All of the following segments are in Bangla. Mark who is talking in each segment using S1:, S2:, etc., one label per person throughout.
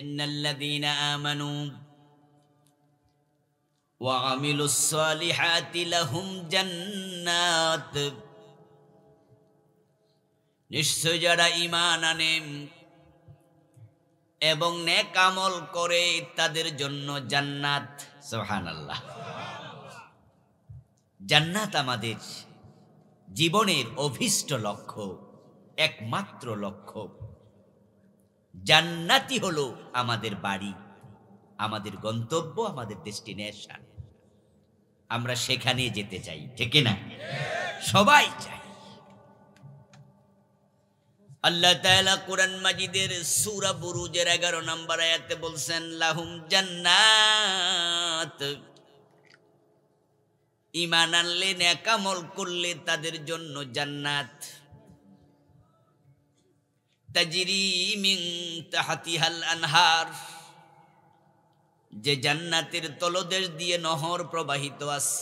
S1: ইন্নাল্লাযীনা আমানু ওয়া আমিলুস সালিহাতি লাহুম জান্নাত। নিশ্চয় যারা ঈমান আনে এবং নেক আমল করে তাদের জন্য জান্নাত। সুবহানাল্লাহ। জান্নাত আমাদের জীবনের অভীষ্ট লক্ষ্য, একমাত্র লক্ষ্য। জান্নাতই হলো আমাদের বাড়ি, আমাদের গন্তব্য, আমাদের ডেস্টিনেশন। আমরা সেখানে যেতে চাই, ঠিক না? সবাই চাই। আল্লাহ তাআলা কোরআন মাজিদের সূরা বুরুজের 11 নম্বর আয়াতে বলছেন, লাহুম জান্নাত। ঈমান আনলে, নেক আমল করলে তাদের জন্য জান্নাত। তাজরি মিন তাহতিহাল আনহার, যে জান্নাতের তলদেশ দিয়ে নহর প্রবাহিত আছে।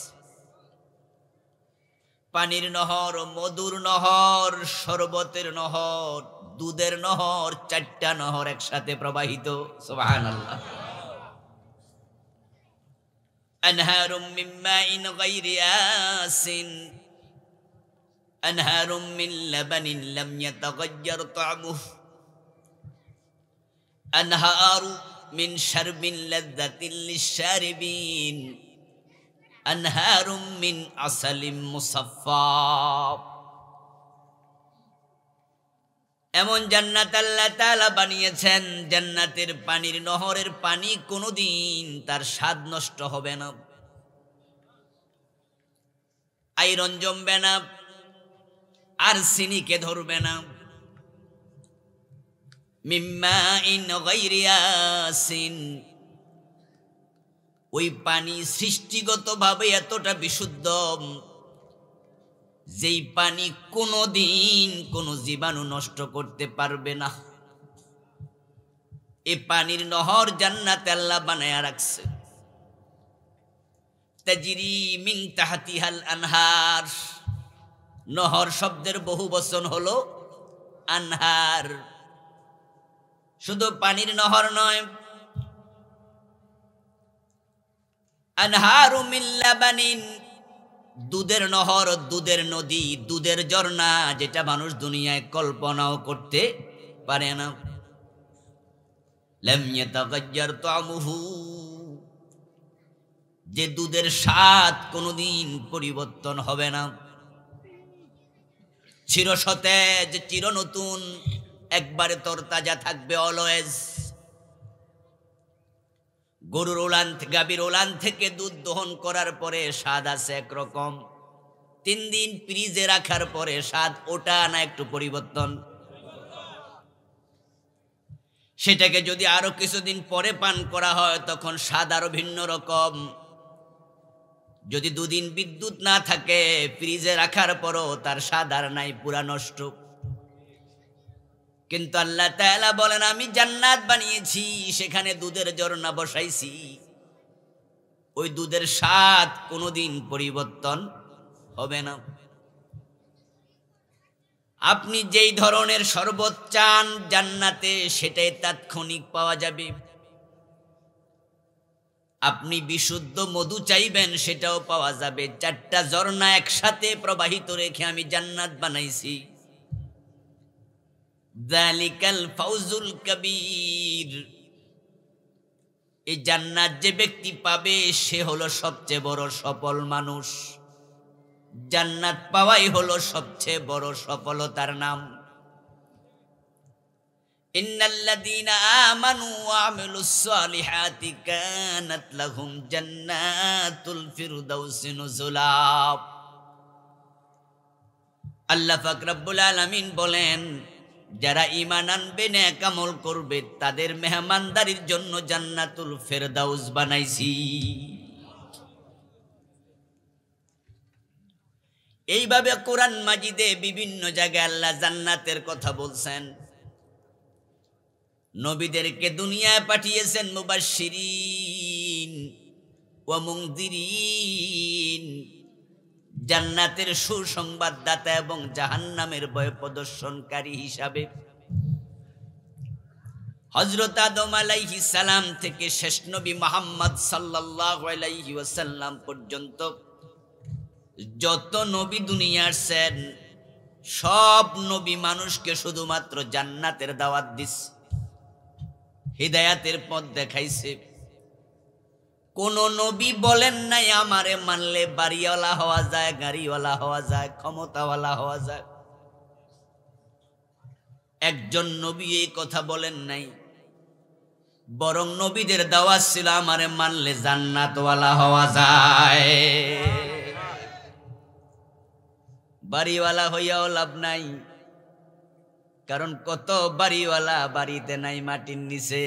S1: পানির নহর, মধুর নহর, শরবতের নহর, দুধের নহর, 4টা নহর একসাথে প্রবাহিত। সুবহানাল্লাহ। আনহারুম মিন মাইন গায়রি আসিন, আনহারুম মিন লাবানিন লাম ইয়াতাগায়্যার তা'মুহু, আনহারু মিন শারবিন লাযযাতিন লিশ-শারিবিন, আনহারুম মিন আসালিম মুসাফফা। এমন জান্নাত আল্লাহ তাআলা বানিয়েছেন, জান্নাতের পানির নহরের পানি কোনোদিন তার স্বাদ নষ্ট হবে না, আয়রন জমবে না, আর চিনিকে ধরবে না। মিম্মা ইন গায়রি আসিন, ওই পানি সৃষ্টিগতভাবে এতটা বিশুদ্ধ, যেই পানি কোনোদিন কোনো জীবাণু নষ্ট করতে পারবে না। এই পানির নহর জান্নাতে আল্লাহ বানায়া রাখছে। তাজরি মিন তাহতিহাল আনহার, নহর শব্দের বহু বচন হলো আনহার। শুধু পানির নহর নয়, আনহারু মিন লাবানিন, দুধের নহর, দুধের নদী, দুধের ঝর্ণা, যেটা মানুষ দুনিয়ায় কল্পনাও করতে পারে না। লাম ইয়াতাগায়্যার তা'মুহু, যে দুধের স্বাদ কোনোদিন পরিবর্তন হবে না, চিরসতেজ, চির নতুন, একবারে তরতাজা থাকবে অলওয়েজ। গরুর ওলান, গাভীর ওলান থেকে দুধ দহন করার পরে স্বাদ আছে একরকম, 3 দিন ফ্রিজে রাখার পরে স্বাদ ওটা না একটু পরিবর্তন। সেটাকে যদি আরো কিছুদিন পরে পান করা হয় তখন স্বাদ আরো ভিন্ন রকম। যদি 2 দিন বিদ্যুৎ না থাকে, ফ্রিজে রাখার পরও তার স্বাদ আর নাই, পুরা নষ্ট। কিন্তু আল্লাহ তাআলা বলেন, আমি জান্নাত বানিয়েছি, সেখানে দুধের ঝর্ণা বসাইছি, ওই দুধের স্বাদ কোনোদিন পরিবর্তন হবে না। আপনি যেই ধরনের শরবত চান জান্নাতে, সেটাই তাৎক্ষণিক পাওয়া যাবে। আপনি বিশুদ্ধ মধু চাইবেন, সেটাও পাওয়া যাবে। 4টা ঝর্ণা একসাথে প্রবাহিত রেখে আমি জান্নাত বানাইছি। যালিকাল ফাউজুল কবীর, এই জান্নাত যে ব্যক্তি পাবে সে হলো সবচেয়ে বড় সফল মানুষ। জান্নাত পাওয়াই হলো সবচেয়ে বড় সফলতার নাম। ইন্নাল্লাযীনা আমানু ওয়া আমিলুস সালিহাতি কানাত লাহুম জান্নাতুল ফিরদাউসি নুজুলা। আল্লাহ পাক রব্বুল আলামিন বলেন, যারা ঈমান আনবে, নেক আমল করবে, তাদের মেহমানদারির জন্য জান্নাতুল ফেরদাউস বানাইছি। এইভাবে কোরআন মাজিদে বিভিন্ন জায়গায় আল্লাহ জান্নাতের কথা বলছেন। নবীদেরকে দুনিয়ায় পাঠিয়েছেন মুবাশশিরিন ওয়া মুনযিরিন, জান্নাতের সুসংবাদদাতা এবং জাহান্নামের ভয় প্রদর্শনকারী হিসাবে। হযরত আদম আলাইহিস সালাম থেকে শেষ নবী মুহাম্মদ সাল্লাল্লাহু আলাইহি ওয়াসাল্লাম পর্যন্ত যত নবী দুনিয়ায় আসছেন সব নবী মানুষকে শুধুমাত্র জান্নাতের দাওয়াত দিছে, হিদায়াতের পথ দেখাইছে। কোন নবী বলেন নাই আমারে মানলে বাড়িওয়ালা হওয়া যায়, গাড়িওয়ালা হওয়া যায়, ক্ষমতাওয়ালা হওয়া যায়। একজন নবী এই কথা বলেন নাই, বরং নবীদের দাওয়াত ছিল আমারে মানলে জান্নাতওয়ালা হওয়া যায়। বাড়িওয়ালা হইয়াও লাভ নাই, কারণ কত বাড়িওয়ালা বাড়িতে নাই, মাটির নিচে।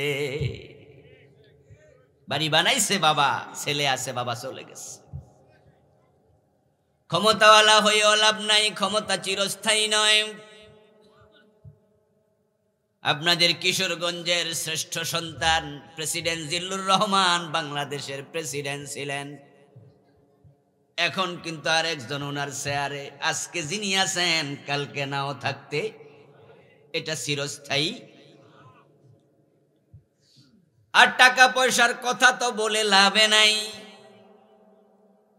S1: বাড়ি বানাইছে বাবা, ছেলে আছে, বাবা চলে গেছে। ক্ষমতাওয়ালা হইয়াও লাভ নাই, ক্ষমতা চিরস্থায়ী নয়। আপনাদের কিশোরগঞ্জের শ্রেষ্ঠ সন্তান প্রেসিডেন্ট জিল্লুর রহমান বাংলাদেশের প্রেসিডেন্ট ছিলেন, এখন কিন্তু আরেকজন ওনার চেয়ারে। আজকে যিনি আছেন কালকে নাও থাকতে, এটা চিরস্থায়ী। আর টাকা পয়সার কথা তো বলে লাভে নাই,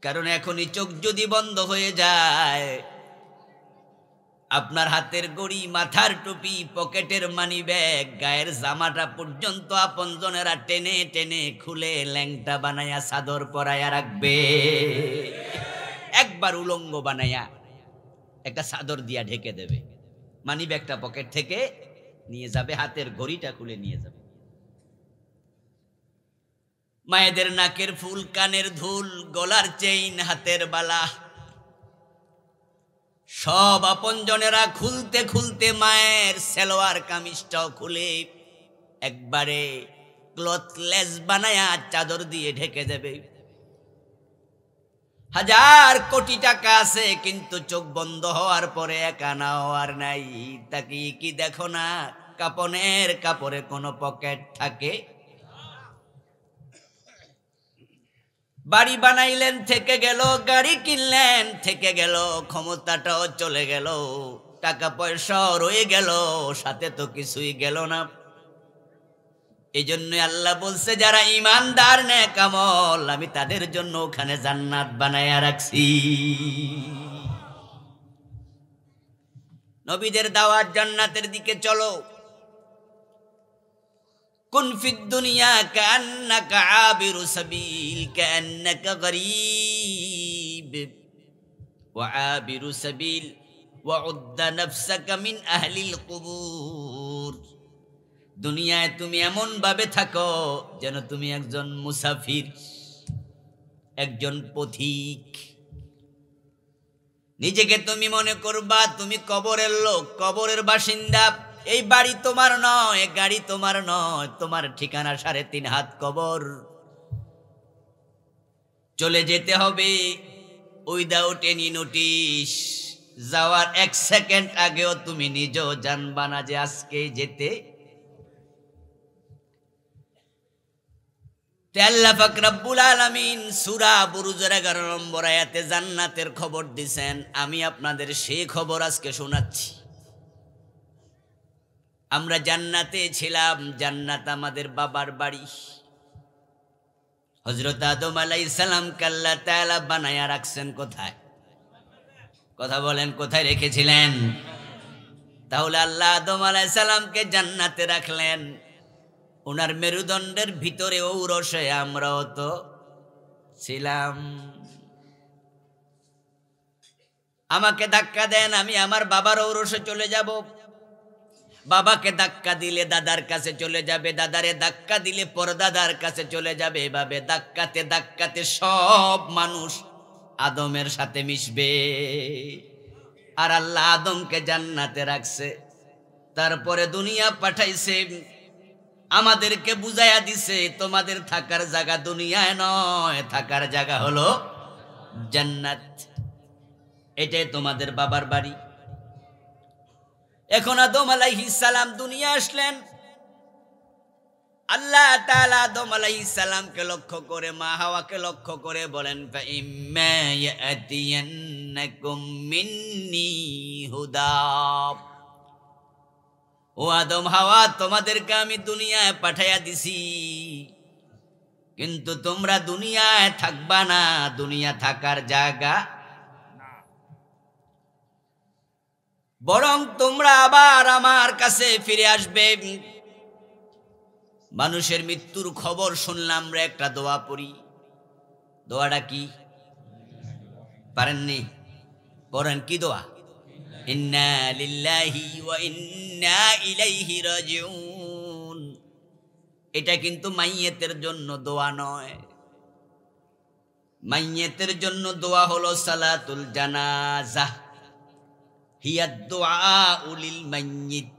S1: কারণ এখনই চোখ যদি বন্ধ হয়ে যায়, আপনার হাতের ঘড়ি, মাথার টুপি, পকেটের মানি ব্যাগ, গায়ের জামাটা পর্যন্ত আপনজনেরা টেনে টেনে খুলে ল্যাংটা বানায়া চাদর পরায়া রাখবে। একবার উলঙ্গ বানায়া একটা চাদর দিয়া ঢেকে দেবে, মানি ব্যাগটা পকেট থেকে নিয়ে যাবে, হাতের ঘড়িটা খুলে নিয়ে যাবে। মায়েদের নাকের ফুল, কানের ধুল, গলার চেইন, হাতের বালা সব আপনজনেরা খুলতে খুলতে মায়ের সালোয়ার কামিজটাও খুলে একবারে ক্লথলেস বানায়া চাদর দিয়ে ঢেকে দেবে। হাজার কোটি টাকা আছে, কিন্তু চোখ বন্ধ হওয়ার পরে এক আনাও আর নাই। তাকিয়ে কি দেখো না কাপনের কাপড়ে কোনো পকেট থাকে? বাড়ি বানাইলেন থেকে গেল, গাড়ি কিনলেন থেকে গেল, ক্ষমতাটাও চলে গেল, টাকা পয়সাও রয়ে গেল, সাথে তো কিছুই গেল না। এই জন্য আল্লাহ বলছে, যারা ইমানদার নেক আমল, আমি তাদের জন্য ওখানে জান্নাত বানায়া রাখছি। নবীদের দাওয়াত জান্নাতের দিকে চলো। কুন ফিদ দুনিয়া কান্নাকা আবিরু সাবিল কান্নাকা গরীব ওয়া আবিরু সাবিল ওয়া উদ্দা নাফসাকা মিন আহলিল কুবুর। দুনিয়ায় তুমি এমন ভাবে থাকো যেন তুমি একজন মুসাফির, একজন পথিক। নিজেকে তুমি মনে করবা তুমি কবরের লোক, কবরের বাসিন্দা। এই বাড়ি তোমার নয়, গাড়ি তোমার নয়, তোমার ঠিকানা 3.5 হাত কবর। চলে যেতে হবে উইদাউট এনি নোটিশ। যাওয়ার 1 সেকেন্ড আগেও তুমি নিজেও জানবা না যে আজকে যেতে। আল্লাহ পাক রব্বুল আলামিন সূরা বুরুজের 11 নম্বর আয়াতে জান্নাতের খবর দিয়েছেন। আমি আপনাদের সেই খবর আজকে শোনাচ্ছি। আমরা জান্নাতে ছিলাম, জান্নাত আমাদের বাবার বাড়ি। হযরত আদম আলাইহিস সালামকে আল্লাহ তাআলা বানায়া রাখছেন কোথায়? কথা বলেন, কোথায় রেখেছিলেন? তাহলে আল্লাহ আদম আলাইহিস সালামকে জান্নাতে রাখলেন, ওনার মেরুদণ্ডের ভিতরে ঔরসে আমরাও তো ছিলাম। আমাকে ধাক্কা দেন, আমি আমার বাবার ঔরসে চলে যাব। বাবাকে ধাক্কা দিলে দাদার কাছে চলে যাবে, দাদারে ধাক্কা দিলে পরদাদার কাছে চলে যাবে। এভাবে ধাক্কাতে ধাক্কাতে সব মানুষ আদমের সাথে মিশবে। আর আল্লাহ আদমকে জান্নাতে রাখছে, তারপরে দুনিয়া পাঠাইছে, আমাদেরকে বুঝাইয়া দিছে তোমাদের থাকার জায়গা দুনিয়ায় নয়, থাকার জায়গা হলো জান্নাত। এটাই তোমাদের বাবার বাড়ি। এখন আদম আলাইহিস সালাম দুনিয়া আসলেন। আল্লাহ তাআলা আদম আলাইহিস সালামকে লক্ষ্য করে, মা হাওয়াকে লক্ষ্য করে বলেন, ফাইম্মা ইয়াতিয়ান্নাকুম মিন্নি হুদা। ও ও আদম হাওয়া, তোমাদেরকে আমি দুনিয়ায় পাঠাইয়া দিছি, কিন্তু তোমরা দুনিয়ায় থাকবা না, দুনিয়া থাকার জায়গা, বরং তোমরা আবার আমার কাছে ফিরে আসবে। মানুষের মৃত্যুর খবর শুনলাম রে, একটা দোয়া পড়ি। দোয়াটা কি পারেননি? পড়েন, কি দোয়া? ইন্না লিল্লাহি ওয়া ইন্না ইলাইহি রাজিউন। এটা কিন্তু মাইয়েতের জন্য দোয়া নয়। মাইয়েতের জন্য দোয়া হলো সালাতুল জানাজাহ, হিয়া দুআউ লিল মাইয়িত।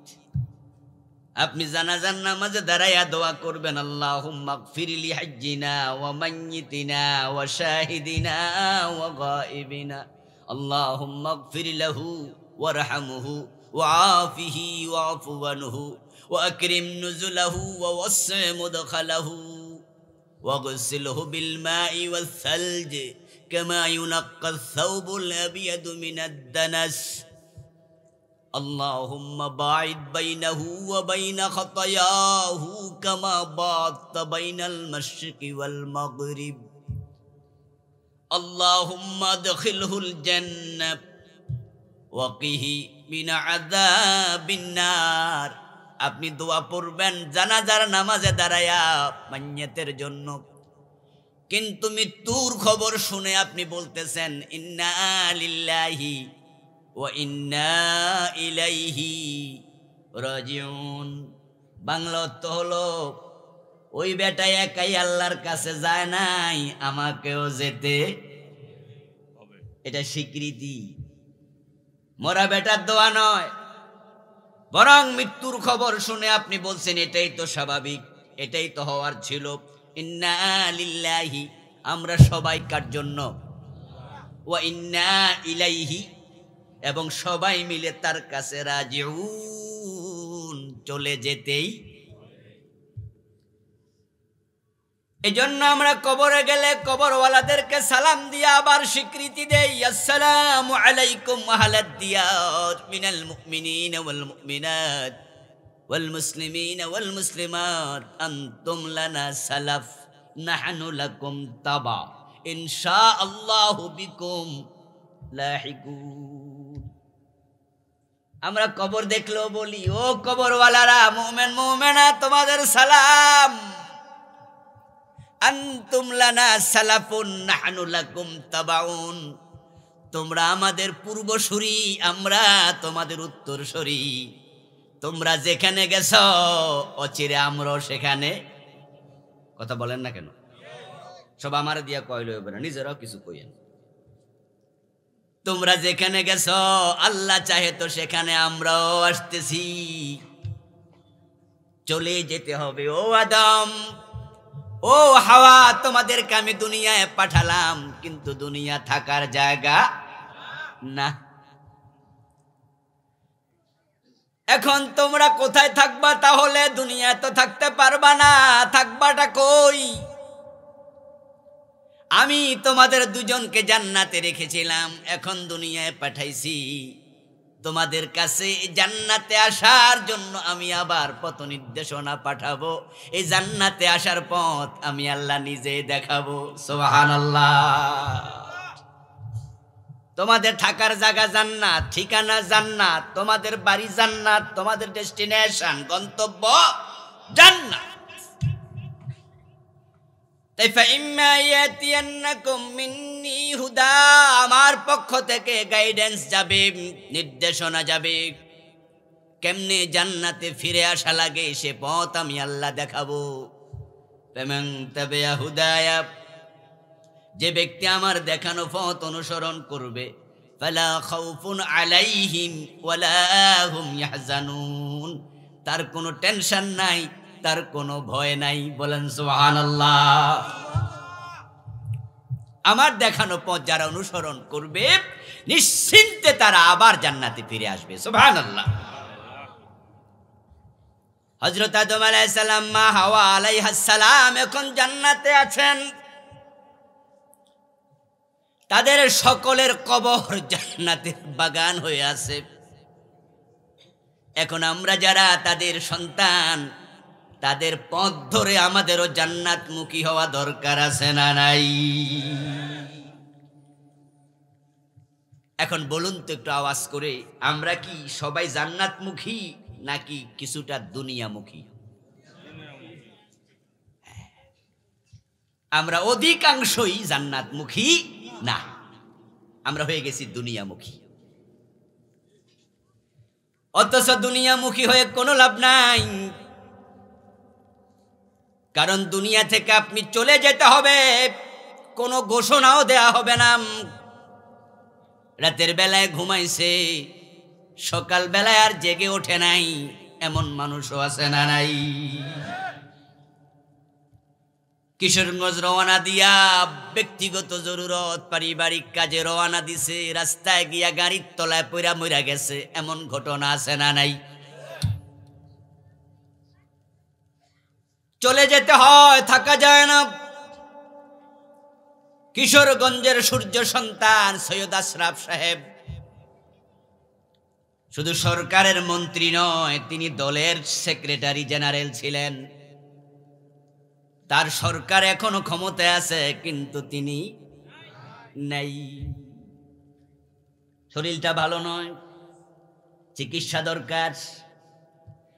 S1: আপনি জানাজার নামাজে দাঁড়াইয়া দোয়া করবেন, আল্লাহুম্মা গফির লি হাজ্জিনা ওয়া মাইয়িতিনা ওয়া শাহিদিনা ওয়া গায়িবিনা, আল্লাহুম্মা গফির লাহু ওয়ারহামহু ওয়াআফিহি ওয়াআফু আনহু ওয়া আকরিম নুজুলাহু ওয়া ওয়াসসি মুদখালাহু ওয়াগসিলহু বিল মাই ওয়াস সালজ কামা ইউনাক্কা আস-সাওবুল আবিয়াদু মিনাদ দানাস। اللهم باعد بينه وبين خطاياه كما باعدت بين المشرق والمغرب. اللهم ادخله الجنة وقه من عذاب النار. আপনি দোয়া পড়বেন জানাজার নামাজে দাঁড়ায়া মাইয়্যিতের জন্য, কিন্তু মৃত্যুর খবর শুনে আপনি বলতেছেন ইন্না লিল্লাহি ওয়া ইন্না ইলাইহি রাজিউন। বাংলা অর্থ হলো, ওই বেটা একাই আল্লাহর কাছে যায় নাই, আমাকেও যেতে হবে। এটা স্বীকৃতি, মরা বেটার দোয়া নয়। বরং মৃত্যুর খবর শুনে আপনি বলছেন এটাই তো স্বাভাবিক, এটাই তো হওয়ার ছিল। ইন্না লিল্লাহি, আমরা সবাই কার জন্য? ওয়া ইন্না ইলাইহি, এবং সবাই মিলে তার কাছে রাজিউন, চলে যেতেই। এজন্য আমরা কবরে গেলে কবরওয়ালাদেরকে সালাম দিয়ে আবার স্বীকৃতি দেই, আসসালামু আলাইকুম আহলাদ দিয়ার মিনাল মুমিনিনা ওয়াল মুমিনাত ওয়াল মুসলিমিনা ওয়াল মুসলিমাত আনতুম লানা সালাফ নাহনু লাকুম তাবা ইনশাআল্লাহু বিকুম লাহিকুন। আমরা কবর দেখলেও বলি, ও কবরওয়ালারা, মুমিন মুমিনা, তোমাদের সালাম। আনতুম লানা সালাফুন নাহনু লাকুম তাবাউন, তোমরা আমাদের পূর্বসূরি, আমরা তোমাদের উত্তরসূরি। তোমরা যেখানে গেছ অচিরে আমরাও সেখানে। কথা বলেন না কেন? সব আমার দিয়া কইল হবে না, নিজেরাও কিছু কইেন। তোমরা যেখানে গেছ আল্লাহ চাহে তো সেখানে আমরাও আসতেছি, চলে যেতে হবে। ও আদম, ও হাওয়া, তোমাদেরকে আমি দুনিয়ায় পাঠালাম, কিন্তু দুনিয়া থাকার জায়গা না। এখন তোমরা কোথায় থাকবা? তাহলে দুনিয়ায় তো থাকতে পারবা না, থাকবাটা কই? আমি তোমাদের দুজনকে জান্নাতে রেখেছিলাম, এখন দুনিয়ায় পাঠাইছি। তোমাদের কাছে জান্নাতে আসার জন্য আমি আবার পথ নির্দেশনা পাঠাবো। এই জান্নাতে আসার পথ আমি আল্লাহ নিজে দেখাবো। সুবহানাল্লাহ। তোমাদের থাকার জায়গা জান্নাত, ঠিকানা জান্নাত, তোমাদের বাড়ি জান্নাত, তোমাদের ডেস্টিনেশন, গন্তব্য জান্নাত। তাই ফাইম্মা ইয়াতিয়ান্নাকুম মিন্নি হুদা, আমার পক্ষ থেকে গাইডেন্স যাবে, নির্দেশনা যাবে। কেমনে জান্নাতে ফিরে আসা লাগে সে পথ আমি আল্লাহ দেখাবো। ফামান তাবিআ হুদায়া, যে ব্যক্তি আমার দেখানো পথ অনুসরণ করবে, ফালা খাউফুন আলাইহিম ওয়ালা হুম ইয়াহজানুন, তার কোনো টেনশন নাই, তার কোনো ভয় নাই। বলেন সুবহানাল্লাহ। আমার দেখানো পথ যারা অনুসরণ করবে নিশ্চিন্তে তারা আবার জান্নাতে ফিরে আসবে। সুবহানাল্লাহ। হযরত আদম আলাইহিস সালাম, মা হাওয়া আলাইহাস সালাম এখন জান্নাতে আছেন। তাদের সকলের কবর জান্নাতের বাগান হয়ে আছে। এখন আমরা যারা তাদের সন্তান, তাদের পথ ধরে আমাদেরও জান্নাতমুখী হওয়া দরকার আছে না নাই? এখন বলুন তো একটু আওয়াজ করে, আমরা কি সবাই জান্নাতমুখী নাকি কিছুটা দুনিয়ামুখী? আমরা অধিকাংশই জান্নাতমুখী না, আমরা হয়ে গেছি দুনিয়ামুখী। অথচ দুনিয়ামুখী হয়ে কোনো লাভ নাই, কারণ দুনিয়া থেকে আপনি চলে যেতে হবে, কোনো ঘোষণাও দেয়া হবে না। রাতের বেলায় ঘুমাইছে, সকাল বেলায় আর জেগে ওঠে নাই, এমন মানুষও আছে না নাই? কিশোরগঞ্জ রওনা দিয়া ব্যক্তিগত জরুরত পারিবারিক কাজে রওনা দিছে, রাস্তায় গিয়া গাড়ির তলায় পইরা মইরা গেছে, এমন ঘটনা আছে না নাই? চলে যেতে হয়, থাকা যায় না। কিশোরগঞ্জের সূর্য সন্তান সৈয়দ আশরাফ সাহেব শুধু সরকারের মন্ত্রী নয়, তিনি দলের সেক্রেটারি জেনারেল ছিলেন। তার সরকার এখনো ক্ষমতায় আছে, কিন্তু তিনি নাই। শরীরটা ভালো নয়, চিকিৎসা দরকার।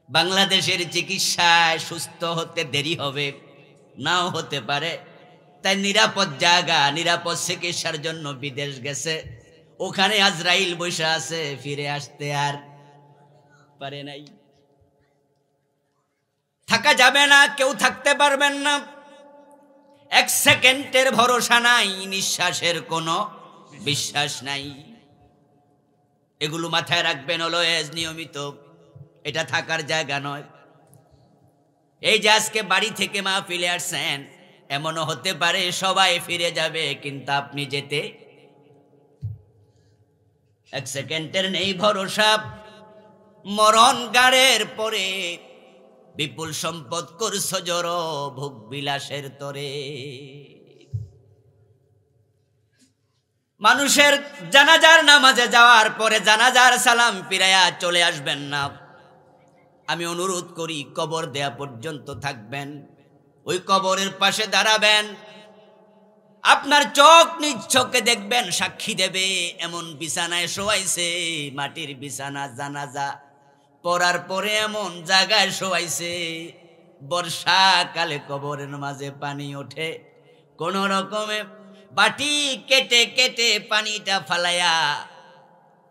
S1: বাংলাদেশের চিকিৎসায় সুস্থ হতে দেরি হবে, নাও হতে পারে। তাই নিরাপদ জায়গা, নিরাপদ চিকিৎসার জন্য বিদেশ গেছে। ওখানে আজরাইল বসে আছে, ফিরে আসতে আর পারে নাই। থাকা যাবে না, কেউ থাকতে পারবেন না। এক সেকেন্ডের ভরসা নাই, নিঃশ্বাসের কোনো বিশ্বাস নাই। এগুলো মাথায় রাখবেন অলওয়েজ, নিয়মিত। এটা থাকার জায়গা নয়। এই যে আজকে বাড়ি থেকে মাহফিলে আসছেন, এমনও হতে পারে সবাই ফিরে যাবে, কিন্তু আপনি যেতে এক সেকেন্ডের নেই ভরসা। মরণ গাড়ের পরে বিপুল সম্পদ করছ জড়, ভোগ বিলাসের তরে। মানুষের জানাজার নামাজে যাওয়ার পরে জানাজার সালাম ফিরাইয়া চলে আসবেন না। আমি অনুরোধ করি, কবর দেয়া পর্যন্ত থাকবেন, ওই কবরের পাশে দাঁড়াবেন। আপনার চোখ নিজ চোখে দেখবেন, সাক্ষী দেবে এমন বিছানায় শোয়াইছে, মাটির বিছানা। জানাজা পড়ার পরে এমন জায়গায় শোয়াইছে, বর্ষাকালে কবরের মাঝে পানি ওঠে, কোন রকমে বাটি কেটে কেটে পানিটা ফালাইয়া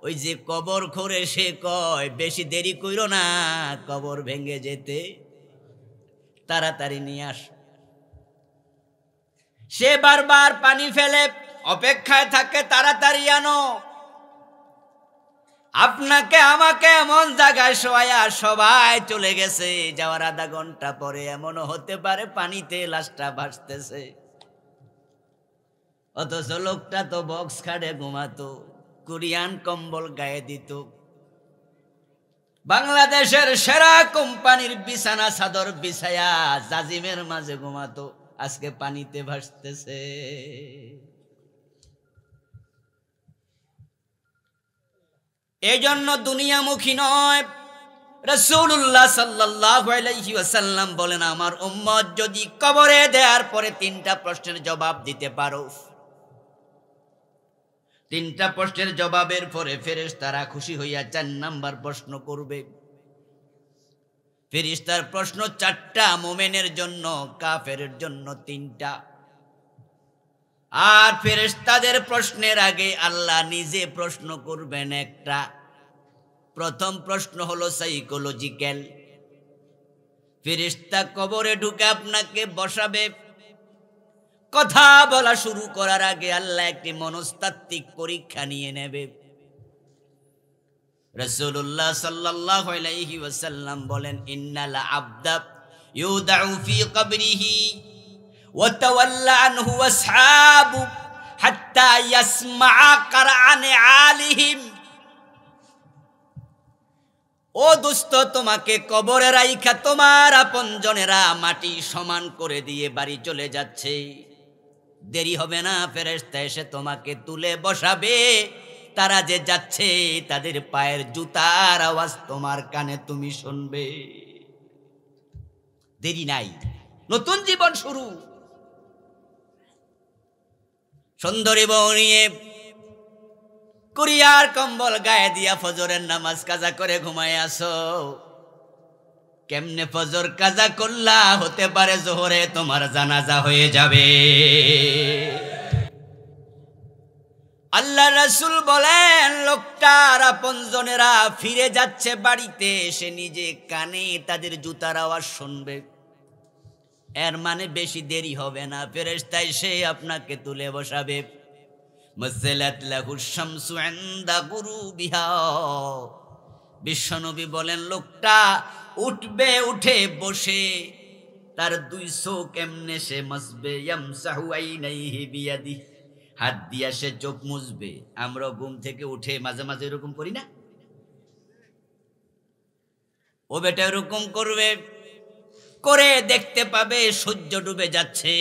S1: ওই যে কবর খোরে সে কয়, বেশি দেরি কইরো না, কবর ভেঙে যেতে তাড়াতাড়ি নিয়ে আস। সে বারবার পানি ফেলে, অপেক্ষায় থাকে, তাড়াতাড়ি আনো। আপনাকে আমাকে এমন জায়গায় শোয়া, সবাই চলে গেছে, যাওয়ার আধা ঘন্টা পরে এমনও হতে পারে পানিতে লাশটা ভাসতেছে। অথচ লোকটা তো বক্স খাটে ঘুমাতো, কোরিয়ান কম্বল গায়ে দিত, বাংলাদেশের সেরা কোম্পানির বিছানা চাদর বিছায়া জাজিমের মাঝে ঘুমাতো, আজকে পানিতে ভাসতেছে। এই জন্য দুনিয়ামুখী নয়। রাসূলুল্লাহ সাল্লাল্লাহু আলাইহি ওয়াসাল্লাম বলেন, আমার উম্মত যদি কবরে দেওয়ার পরে 3টা প্রশ্নের জবাব দিতে পারো, 3টা প্রশ্নের জবাবের পরে ফেরেশতারা খুশি হইয়া 4 নাম্বার প্রশ্ন করবে। ফেরেশতার প্রশ্ন 4টা, মুমিনের জন্য, কাফেরের জন্য 3টা। আর ফেরেশতাদের প্রশ্নের আগে আল্লাহ নিজে প্রশ্ন করবেন একটা। প্রথম প্রশ্ন হলো সাইকোলজিক্যাল। ফেরেশতা কবরে ঢুকে আপনাকে বসাবে, কথা বলা শুরু করার আগে আল্লাহ একটি মনস্তাত্ত্বিক পরীক্ষা নিয়ে নেবে। রাসূলুল্লাহ সাল্লাল্লাহু আলাইহি ওয়াসাল্লাম বলেন, ইন্নাল আবদা ইউদাউ ফি কবরিহি ওয়া তাওয়াল্লা আনহু আসহাবু হাত্তা ইয়াসমা'a কারআন আলিহিম। ও দোস্ত, তোমাকে কবরে রাইখা তোমার আপনজনেরা মাটি সমান করে দিয়ে বাড়ি চলে যাচ্ছে। দেরি হবে না, ফেরেশতা এসে তোমাকে তুলে বসাবে, তারা যে যাচ্ছে তাদের পায়ের জুতার আওয়াজ তোমার কানে তুমি শুনবে। দেরি নাই, নতুন জীবন শুরু। সুন্দরী বউ নিয়ে কুরিয়ার কম্বল গায়ে দিয়া ফজরের নামাজ কাজা করে ঘুমায় আসো। কেমনে ফজর কাজা করলা, হতে পারে জোহরে তোমার জানাজা হয়ে যাবে। আল্লাহ রাসূল বলেন, লোকটার আপনজনেরা ফিরে যাচ্ছে বাড়িতে, সে নিজে কানে তাদের জুতার আওয়াজ শুনবে। এর মানে বেশি দেরি হবে না, ফেরেশতা এসে আপনাকে তুলে বসাবে। মাসালাত লাহুশ শামসু ইনদা গুরুবিহা। বিশ্বনবী বলেন, লোকটা উঠবে, উঠে বসে তার দুই চোখ এমনে সে মুছবে। ইয়ামসাহু আইনাইহি বিয়াদি, হাত দিয়া সে চোখ মুছবে। আমরা ঘুম থেকে উঠে মাঝে মাঝে এরকম করি না? ও বেটা এরকম করবে, করে দেখতে পাবে সূর্য ডুবে যাচ্ছে।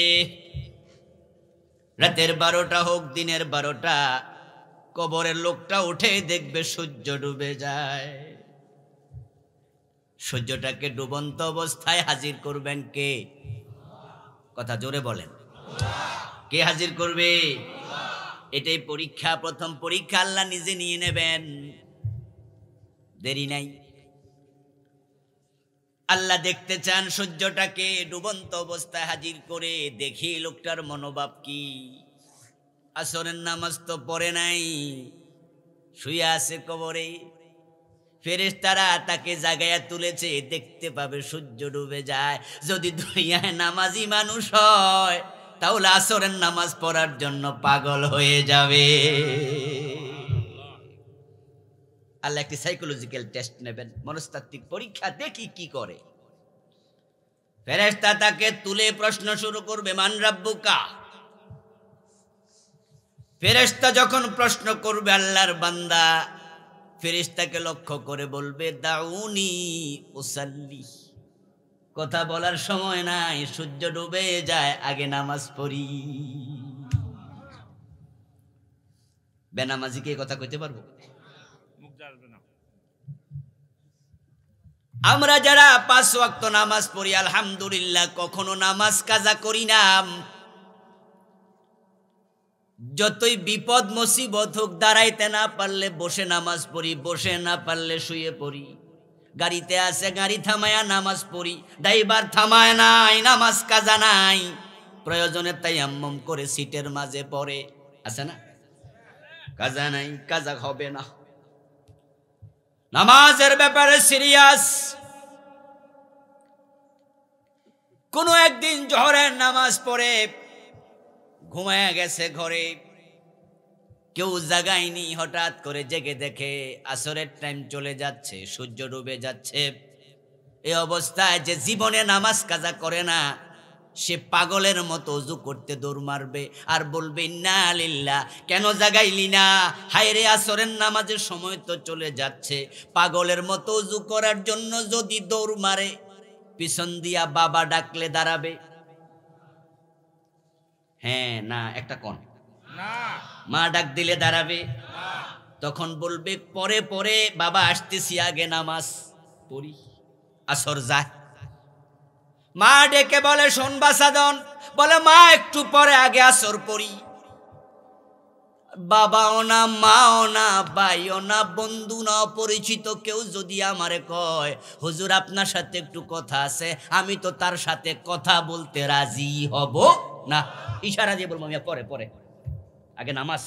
S1: রাতের 12টা হোক দিনের 12টা, কবরের লোকটা উঠে দেখবে সূর্য ডুবে যায়। সূর্যটাকে ডুবন্ত অবস্থায় হাজির করবেন কে? কথা জোরে বলেন, কে হাজির করবে? এটাই পরীক্ষা, প্রথম পরীক্ষা আল্লাহ নিজে নিয়ে নেবেন। দেরি নাই। আল্লাহ দেখতে চান সূর্যটাকে ডুবন্ত অবস্থায় হাজির করে। দেখি লোকটার মনোভাব কি। আসরের নামাজ তো পড়ে নাই, শুয়ে আছে কবরে। ফেরেশতারা তাকে জাগায়া তুলেছে, দেখতে পাবে সূর্য ডুবে যায়। যদি দুনিয়ায় নামাজি মানুষ হয় তাহলে আসরের নামাজ পড়ার জন্য পাগল হয়ে যাবে। আল্লাহ একটি সাইকোলজিক্যাল টেস্ট নেবেন, মনস্তাত্ত্বিক পরীক্ষা, দেখি কি করে। ফেরেশতা তাকে তুলে প্রশ্ন শুরু করবে, মান রাব্বুকা। ফেরেশতা যখন প্রশ্ন করবে, আল্লাহর বান্দা ফেরেশতাকে লক্ষ্য করে বলবে, দাউনি উসাল্লি। কথা বলার সময় নাই, সূর্য ডুবে যায়, আগে নামাজ পড়ি। বেনামাজিকে কথা কইতে পারবো? আমরা যারা 5 ওয়াক্ত নামাজ পড়ি আলহামদুলিল্লাহ, কখনো নামাজ কাজা করি না। যতই বিপদ মুসিবত হোক, দাঁড়াইতে না পারলে বসে নামাজ পড়ি, বসে না পারলে শুয়ে পড়ি। গাড়িতে আছে, গাড়ি থামায়া নামাজ পড়ি, ড্রাইভার থামায় নাই, নামাজ কাজা নাই। প্রয়োজনে তায়াম্মুম করে সিটের মাঝে পড়ে, আছে না? কাজা নাই, কাজা হবে না। নামাজের ব্যাপারে সিরিয়াস। কোনো একদিন জোহরের নামাজ পড়ে ঘুমায়া গেছে ঘরে, কেউ জাগায়নি। হঠাৎ করে জেগে দেখে আসরের টাইম চলে যাচ্ছে, সূর্য ডুবে যাচ্ছে। এই অবস্থায় যে জীবনে নামাজ কাজা করে না, সে পাগলের মতো ওযু করতে দৌড় মারবে আর বলবে, ইন্না লিল্লাহ, কেন জাগাইলি না? হায় রে, আসরের নামাজের সময় তো চলে যাচ্ছে। পাগলের মতো ওযু করার জন্য যদি দৌড় মারে, পিছন দিয়া বাবা ডাকলে দাঁড়াবে? হ্যাঁ না, একটা কোন না। মা ডাক দিলে দাঁড়াবে? তখন বলবে, পরে পরে বাবা আসতেছি, আগে নামাজ পড়ি, আসর যায়। মা ডেকে বলে, শোনবা সাধন, বলে মা একটু পরে, আগে আসর পড়ি। বাবাও না, মাও না, ভাইও না, বন্ধু না, অপরিচিত কেউ যদি আমারে কয়, হুজুর আপনার সাথে একটু কথা আছে, আমি তো তার সাথে কথা বলতে রাজি হব না। ইশারা দিয়ে বলবো, আমি পরে পরে, আগে নামাজ।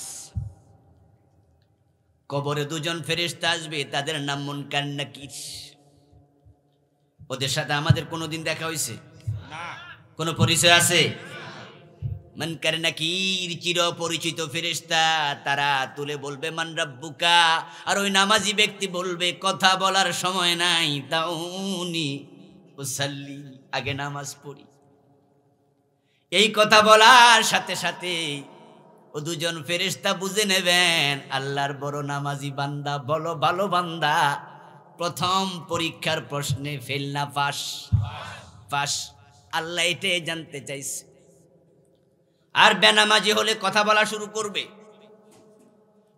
S1: কবরে 2 জন ফেরেশতা আসবে, তাদের নাম মুনকার নাকির। ওদের সাথে আমাদের কোনোদিন দেখা হয়েছে? না। কোনো পরিচয় আছে? মুনকার নাকির চির পরিচিত ফেরেশতা। তারা তুলে বলবে, মান রাব্বুকা। আর ওই নামাজি ব্যক্তি বলবে, কথা বলার সময় নাই, দাউনি উসাল্লি, আগে নামাজ পড়ি। এই কথা বলার সাথে সাথে ও 2 জন ফেরেশতা বুঝে নেবেন, আল্লাহর বড় নামাজি বান্দা। বলো ভালো বান্দা, প্রথম পরীক্ষার প্রশ্নে ফেল না পাস? পাস। আল্লাহ এটাই জানতে চাইছে। আর বেনামাজি হলে কথা বলা শুরু করবে,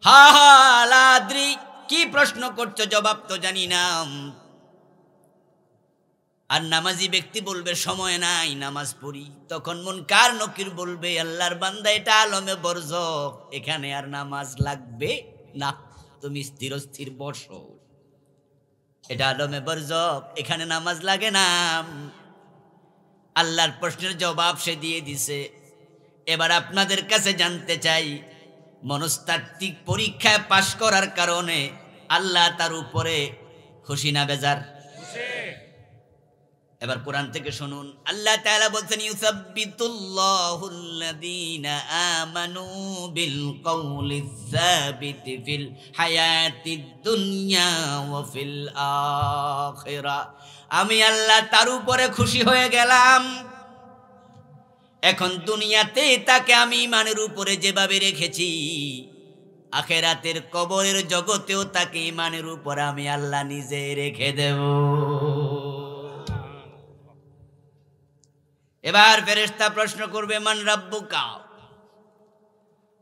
S1: হা হা লাদ্রি, কি প্রশ্ন করছো, জবাব তো জানি না। আর নামাজি ব্যক্তি বলবে সময় নাই, নামাজ পড়ি। তখন মুনকার নকির বলবে আল্লাহর বান্দা, এটা আলমে বরজখ, এখানে আর নামাজ লাগবে না, তুমি স্থির স্থির বসো। এটা আলমে বরজখ, এখানে নামাজ লাগে না। আল্লাহর প্রশ্নের জবাব সে দিয়ে দিছে। এবার আপনাদের কাছে জানতে চাই, মনস্তাত্ত্বিক পরীক্ষায় পাশ করার কারণে আল্লাহ তার উপরে খুশি না বেজার? এবার কোরআন থেকে শুনুন, আল্লাহ তাআলা বলছেন ইউসাব্বিতুল্লাহুল্লাযীনা আমানু বিল কওলিয যাবিতি ফিল হায়াতিদ দুনিয়া ওয়া ফিল আখিরা। আমি আল্লাহ তার উপরে খুশি হয়ে গেলাম। এখন দুনিয়াতে তাকে আমি ঈমানের উপরে যেভাবে রেখেছি, আখিরাতের কবরের জগতেও তাকে ঈমানের উপর আমি আল্লাহ নিজে রেখে দেব। এবার ফেরেশতা প্রশ্ন করবে মান রাব্বুকা।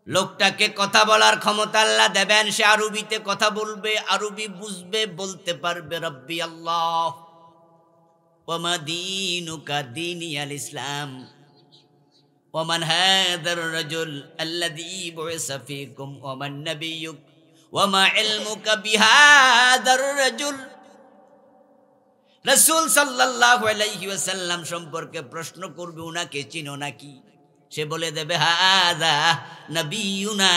S1: লোকটাকে কথা বলার ক্ষমতা আল্লাহ দেবেন, সে আরবিতে কথা বলবে, আরবি বুঝবে, বলতে পারবে রব্বি আল্লাহ। ওয়া মা দীনুকা দীনি আল ইসলাম। ওয়া মান হাদার রাজুল আল্লাযী বুইসা ফীকুম ওয়া মান নাবিয়্যুক ওয়া মা ইলমুকা বিহাদার রাজুল। রাসূল সাল্লাল্লাহু আলাইহি ওয়াসাল্লাম সম্পর্কে প্রশ্ন করবে, উনাকে চিনো নাকি? সে বলে দেবে হাযা নবিয়ুনা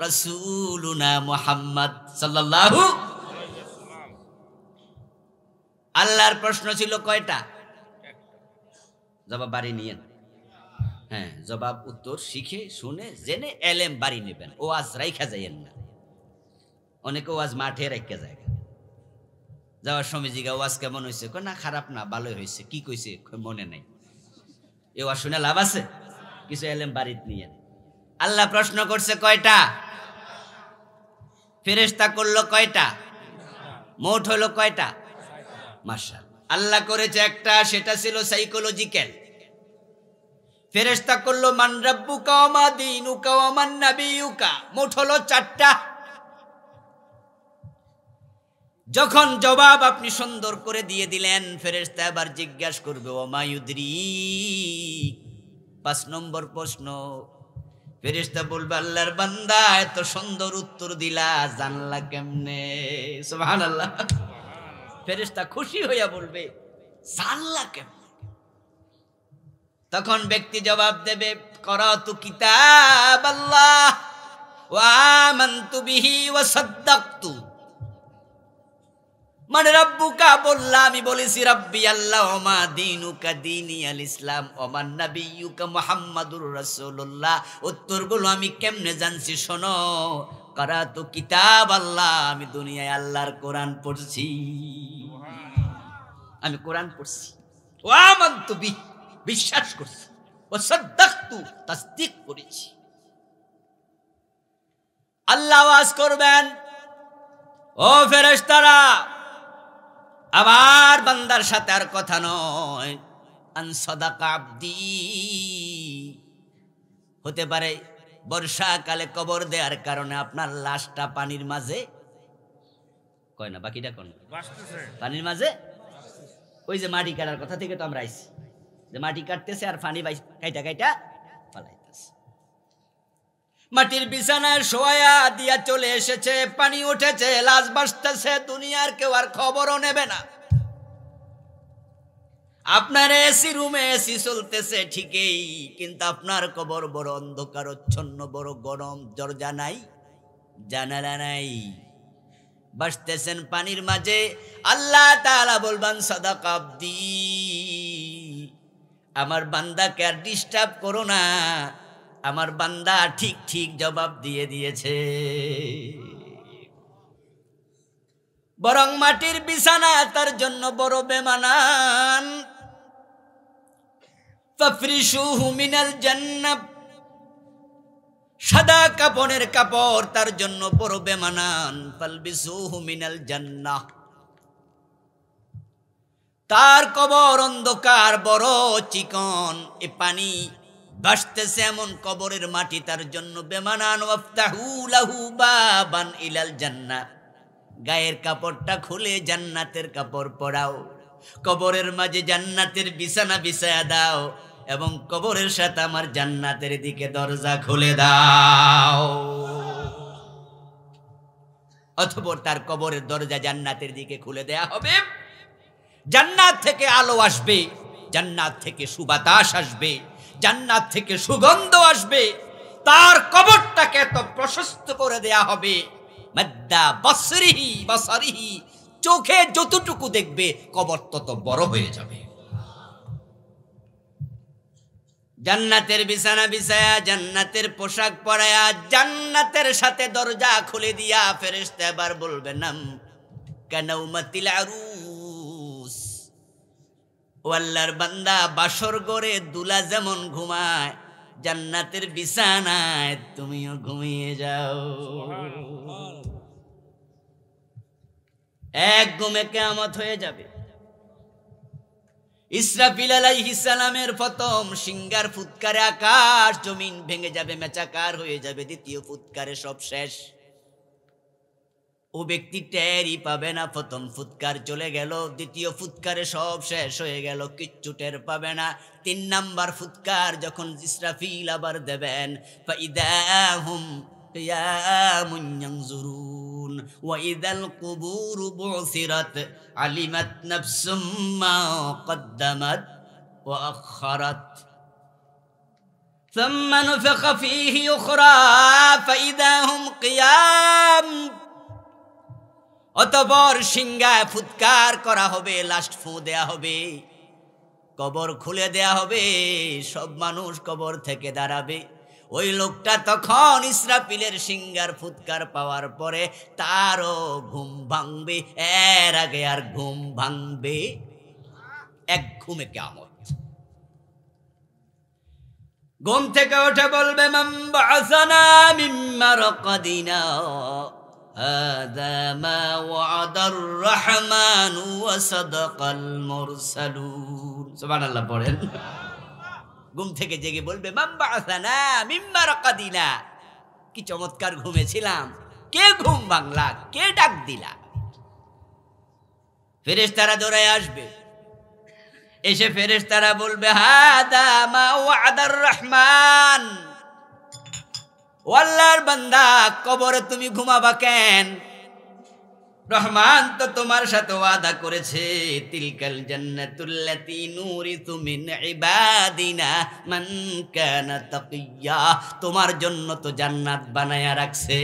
S1: রাসূলুনা মুহাম্মদ সাল্লাল্লাহু আলাইহি ওয়াসাল্লাম। আল্লাহর প্রশ্ন ছিল কয়টা? জবাব বাড়ি নিয়েন। হ্যাঁ, জবাব উত্তর শিখে শুনে জেনে এলেম বাড়ি নেবেন, ওয়াজ রাইখা যাইয়েন না। অনেকে ওয়াজ মাঠে রাইখা যায়, যাওয়ার সময় জিগা ওয়াজ কেমন হয়েছে, না খারাপ না ভালোই হয়েছে, কি কইছে মনে নাই। এ ওয়াজ শুনে লাভ আছে? কিছু এলেম বাড়িত নিয়ে। আল্লাহ প্রশ্ন করছে কয়টা? ফেরেশতা করলো কয়টা? মোট হলো কয়টা? মাশাআল্লাহ, আল্লাহ করেছে একটা, সেটা ছিল সাইকোলজিক্যাল। ফেরেশতা করলো মান রাব্বুকা ওয়া মা দীনুকা ওয়া মান নাবিয়্যুকা, মোট হলো 4টা। যখন জবাব আপনি সুন্দর করে দিয়ে দিলেন, ফেরেশতা আবার জিজ্ঞাসা করবে ওয়া মা ইউদরিক, 5 নম্বর প্রশ্ন। ফেরেশতা বলবে আল্লাহর বান্দা, এত সুন্দর উত্তর দিলা, জানলা কেমনে? সুবহানাল্লাহ। ফেরেশতা খুশি হইয়া বলবে জানলা কেমনে? তখন ব্যক্তি জবাব দেবে করাতু কিতাবাল্লাহ ওয়া আমানতু বিহি ওয়া সাদ্দাকতু। মানে রাব্বুকা বললা, আমি বলেছি রাব্বি আল্লাহ, ওয়া মা দীনুকা দীনি আল ইসলাম, ওয়া মান নাবিয়্যুকা মুহাম্মাদুর রাসূলুল্লাহ। উত্তরগুলো আমি কেমনে জানছি শোনো, করাতু কিতাবাল্লাহ, আমি দুনিয়ায় আল্লাহর কোরআন পড়ছি, আমি কোরআন পড়ছি। ওয়া আমানতু বিহি, বিশ্বাস করছি, ওয়া সাদ্দাকতু, তাসদীক করেছি। আল্লাহ ওয়াজ করবেন, ও ফেরেশতারা, আবার বান্দার সাথে আর কথা নয়। আন সাদাকা আবদি, হতে পারে বর্ষাকালে কবর দেওয়ার কারণে আপনার লাশটা পানির মাঝে, কয় না বাকিটা কোন পানির মাঝে, ওই যে মাটি কাটার কথা থেকে তো আমরা আইছি, যে মাটি কাটতেছে আর পানি কাইটা কাইটা পালাইতেছে। মাটির বিছানায় শোয়া দিয়া চলে এসেছে, পানি উঠেছে, লাশ ভাসতেছে, দুনিয়ার কেউ আর খবরও নেবে না। আপনার এসি রুমে এসি চলতেছে ঠিকই, কিন্তু আপনার কবর বড় অন্ধকারচ্ছন্ন, বড় গরম, দরজা নাই, জানালা নাই, ভাসতেছেন পানির মাঝে। আল্লাহ তাআলা বলবেন সাদাকা আবদি, আমার বান্দাকে আর ডিস্টার্ব করো না, আমার বান্দা ঠিক ঠিক জবাব দিয়ে দিয়েছে। বরং মাটির বিছানা তার জন্য বড় বেমানান। ফাফরিশুহু মিনাল জান্নাহ, সাদা কাপড়ের কাপড় তার জন্য বড় বেমানান। ফালবিসুহু মিনাল জান্নাহ, তার কবর অন্ধকার, বড় চিকন, এ পানি ভাসতেছে এমন কবরের মাটি তার জন্য বেমানান ওয়াফতাহু লাহু বাবান ইলাল জান্নাহ, গায়ের কাপড়টা খুলে জান্নাতের কাপড় পরাও, কবরের মাঝে জান্নাতের বিছানা বিছায়া দাও এবং কবরের সাথে আমার জান্নাতের দিকে দরজা খুলে দাও। অতঃপর তার কবরের দরজা জান্নাতের দিকে খুলে দেয়া হবে, জান্নাত থেকে আলো আসবে, জান্নাত থেকে সুবাতাস আসবে, জান্নাত থেকে সুগন্ধ আসবে, তার কবরটাকে এত প্রশস্ত করে দেয়া হবে মাদ্দা বসরিহি বসরিহি, চোখে যতটুকু দেখবে কবর তত বড় হয়ে যাবে। জান্নাতের বিছানা বিছায়া, জান্নাতের পোশাক পরায়া, জান্নাতের সাথে দরজা খুলে দিয়া ফেরেশতা এবার বলবে নাম কানাউমাতিল আরুস, ও আল্লাহর বান্দা বাসর ঘরে দুলা যেমন ঘুমায়, জান্নাতের বিছানায় তুমিও ঘুমিয়ে যাও। এক ঘুমে কিয়ামত হয়ে যাবে। ইসরাফিল আলাইহিস সালামের প্রথম সিংহার ফুৎকারে আকাশ জমিন ভেঙে যাবে, মেচাকার হয়ে যাবে। দ্বিতীয় ফুৎকারে সব শেষ, ও ব্যক্তি টেরই পাবে না। প্রথম ফুৎকার চলে গেল, দ্বিতীয় ফুৎকারে সব শেষ হয়ে গেল, কিচ্ছু টের পাবে না। 3 নাম্বার ফুৎকার যখন ইসরাফিল আবার দেবেন, ফাইদাহুম কিয়ামুন ইয়ানজুরুন ওয়া ইযাল কুবুরু বুসিরাত আলিমাত নাফসুম মা কদ্দামাত ওয়া আখখারাত সুম্মা নুফিখা ফীহি উখরা ফাইদাহুম কিয়াম। অতঃপর সিংহায় ফুৎকার করা হবে, লাস্ট ফু দেয়া হবে, কবর খুলে দেয়া হবে, সব মানুষ কবর থেকে দাঁড়াবে। ওই লোকটা তখন ইসরাফিলের সিংহার ফুৎকার পাওয়ার পরে তারও ঘুম ভাঙবে, এর আগে আর ঘুম ভাঙবে, এক ঘুমে কিয়ামত। ঘুম থেকে উঠে বলবে মান বা'আসানা মিন মারকাদিনা হাযা মা ওয়া'দার রহমান ওয়া সাদাকাল মুরসালুন। সুবহানাল্লাহ পড়েন। ঘুম থেকে জেগে বলবে মান বা'আসানা মিন মারকাদিনা, কি চমৎকার ঘুমেছিলাম, কে ঘুম ভাঙলা, কে ডাক দিলা? ফেরেশতারা দৌড়ায় আসবে, এসে ফেরেশতারা বলবে হাদা মা ওয়া'দার রহমান, ও আল্লাহর বান্দা কবরে তুমি ঘুমাবা কেন? রহমান তো তোমার সাথে ওয়াদা করেছে, তিলকাল জান্নাতুল্লাতী নুরিতু মিন ইবাদিনা মান কানা তাকিয়া, তোমার জন্য তো জান্নাত বানায়া রাখছে।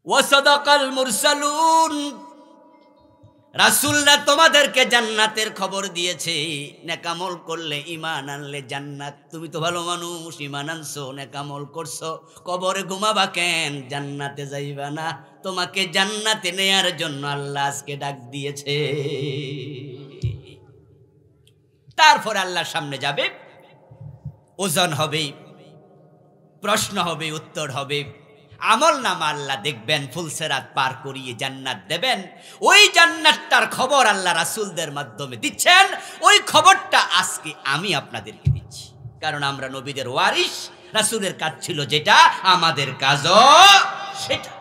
S1: ওয়া সাদাকাল মুরসালুন, রাসূলরা তোমাদেরকে জান্নাতের খবর দিয়েছে, নেকামল করলে ঈমান আনলে জান্নাত। তুমি তো ভালো মানুষ, ঈমান আনছো, নেকামল করছো, কবরে ঘুমাবা কেন? জান্নাতে যাইবা না, তোমাকে জান্নাতে নেয়ার জন্য আল্লাহ আজকে ডাক দিয়েছে। তারপর আল্লাহর সামনে যাবে, ওজন হবে, প্রশ্ন হবে, উত্তর হবে, আমল নামা আল্লাহ দেখবেন, ফুলসেরাত পার করিয়ে জান্নাত দেবেন। ওই জান্নাতটার খবর আল্লাহ রাসূলদের মাধ্যমে দিচ্ছেন, ওই খবরটা আজকে আমি আপনাদেরকে দিচ্ছি, কারণ আমরা নবীদের ওয়ারিস, রাসূলের কাজ ছিল যেটা, আমাদের কাজও সেটা।